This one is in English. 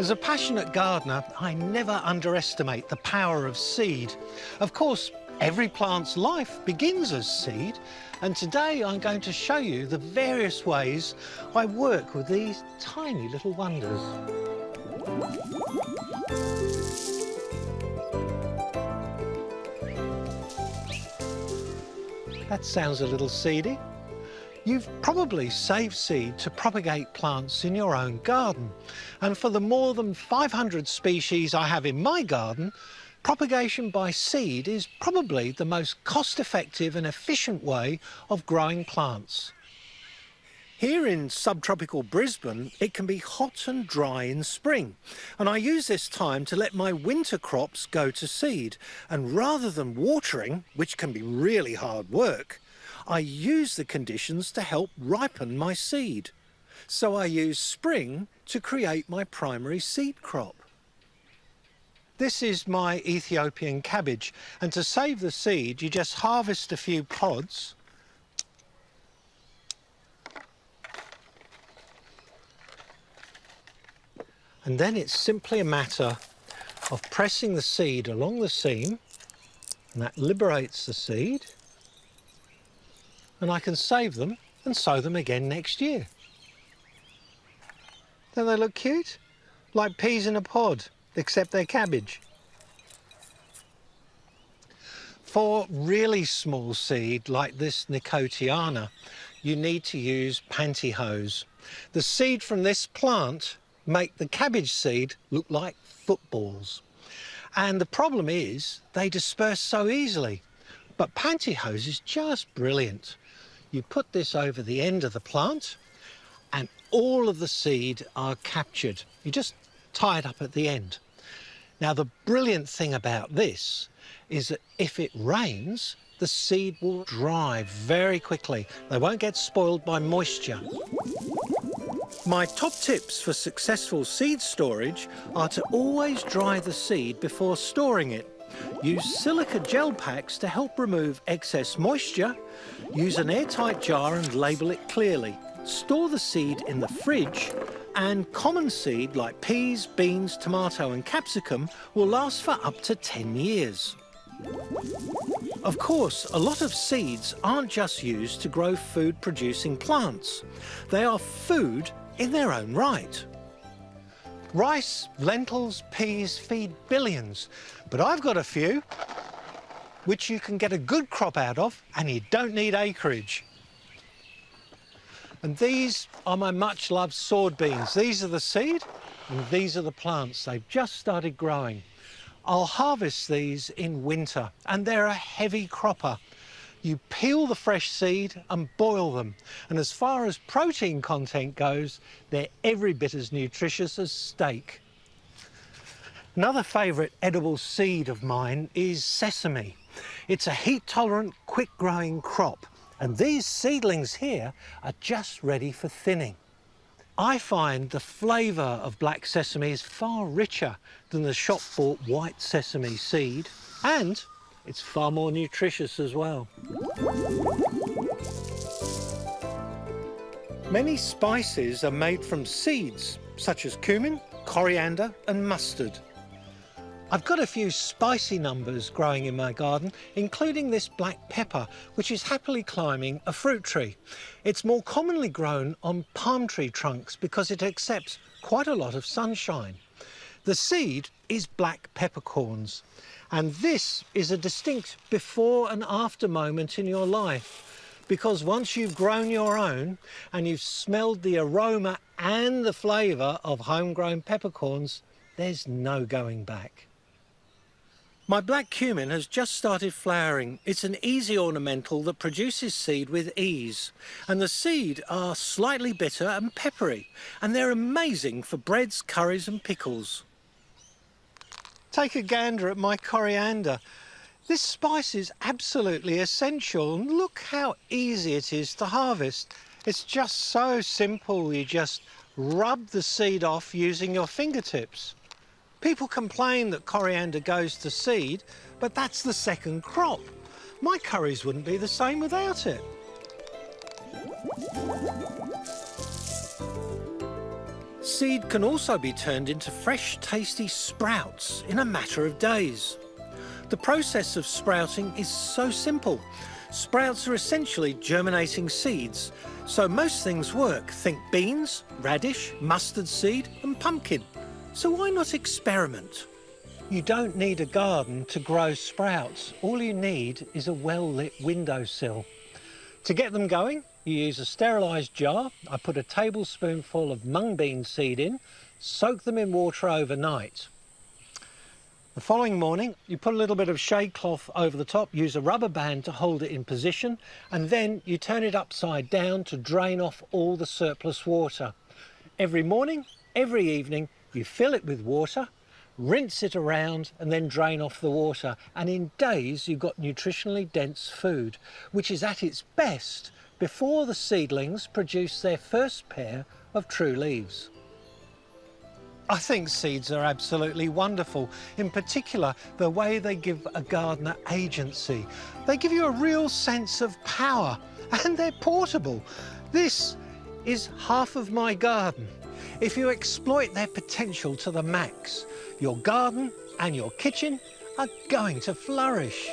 As a passionate gardener, I never underestimate the power of seed. Of course, every plant's life begins as seed, and today I'm going to show you the various ways I work with these tiny little wonders. That sounds a little seedy. You've probably saved seed to propagate plants in your own garden. And for the more than 500 species I have in my garden, propagation by seed is probably the most cost-effective and efficient way of growing plants. Here in subtropical Brisbane, it can be hot and dry in spring, and I use this time to let my winter crops go to seed. And rather than watering, which can be really hard work, I use the conditions to help ripen my seed. So I use spring to create my primary seed crop. This is my Ethiopian cabbage, and to save the seed, you just harvest a few pods. And then it's simply a matter of pressing the seed along the seam, and that liberates the seed. And I can save them and sow them again next year. Don't they look cute? Like peas in a pod, except they're cabbage. For really small seed, like this Nicotiana, you need to use pantyhose. The seed from this plant make the cabbage seed look like footballs. And the problem is they disperse so easily. But pantyhose is just brilliant. You put this over the end of the plant and all of the seed are captured. You just tie it up at the end. Now, the brilliant thing about this is that if it rains, the seed will dry very quickly. They won't get spoiled by moisture. My top tips for successful seed storage are to always dry the seed before storing it. Use silica gel packs to help remove excess moisture. Use an airtight jar and label it clearly. Store the seed in the fridge, and common seed like peas, beans, tomato and capsicum will last for up to 10 years. Of course, a lot of seeds aren't just used to grow food-producing plants. They are food in their own right. Rice, lentils, peas feed billions, but I've got a few which you can get a good crop out of, and you don't need acreage. And these are my much-loved sword beans. These are the seed, and these are the plants. They've just started growing. I'll harvest these in winter, and they're a heavy cropper. You peel the fresh seed and boil them, and as far as protein content goes, they're every bit as nutritious as steak. Another favourite edible seed of mine is sesame. It's a heat-tolerant, quick-growing crop, and these seedlings here are just ready for thinning. I find the flavour of black sesame is far richer than the shop-bought white sesame seed, and it's far more nutritious as well. Many spices are made from seeds, such as cumin, coriander and mustard. I've got a few spicy numbers growing in my garden, including this black pepper, which is happily climbing a fruit tree. It's more commonly grown on palm tree trunks because it accepts quite a lot of sunshine. The seed is black peppercorns, and this is a distinct before and after moment in your life, because once you've grown your own and you've smelled the aroma and the flavour of homegrown peppercorns, there's no going back. My black cumin has just started flowering. It's an easy ornamental that produces seed with ease. And the seed are slightly bitter and peppery, and they're amazing for breads, curries and pickles. Take a gander at my coriander. This spice is absolutely essential, and look how easy it is to harvest. It's just so simple. You just rub the seed off using your fingertips. People complain that coriander goes to seed, but that's the second crop. My curries wouldn't be the same without it. Seed can also be turned into fresh, tasty sprouts in a matter of days. The process of sprouting is so simple. Sprouts are essentially germinating seeds, so most things work. Think beans, radish, mustard seed and pumpkin. So why not experiment? You don't need a garden to grow sprouts. All you need is a well-lit windowsill. To get them going, you use a sterilised jar. I put a tablespoonful of mung bean seed in, soak them in water overnight. The following morning, you put a little bit of shade cloth over the top, use a rubber band to hold it in position, and then you turn it upside down to drain off all the surplus water. Every morning, every evening, you fill it with water, rinse it around and then drain off the water, and in days you've got nutritionally dense food, which is at its best before the seedlings produce their first pair of true leaves. I think seeds are absolutely wonderful, in particular the way they give a gardener agency. They give you a real sense of power, and they're portable. This is half of my garden. If you exploit their potential to the max, your garden and your kitchen are going to flourish.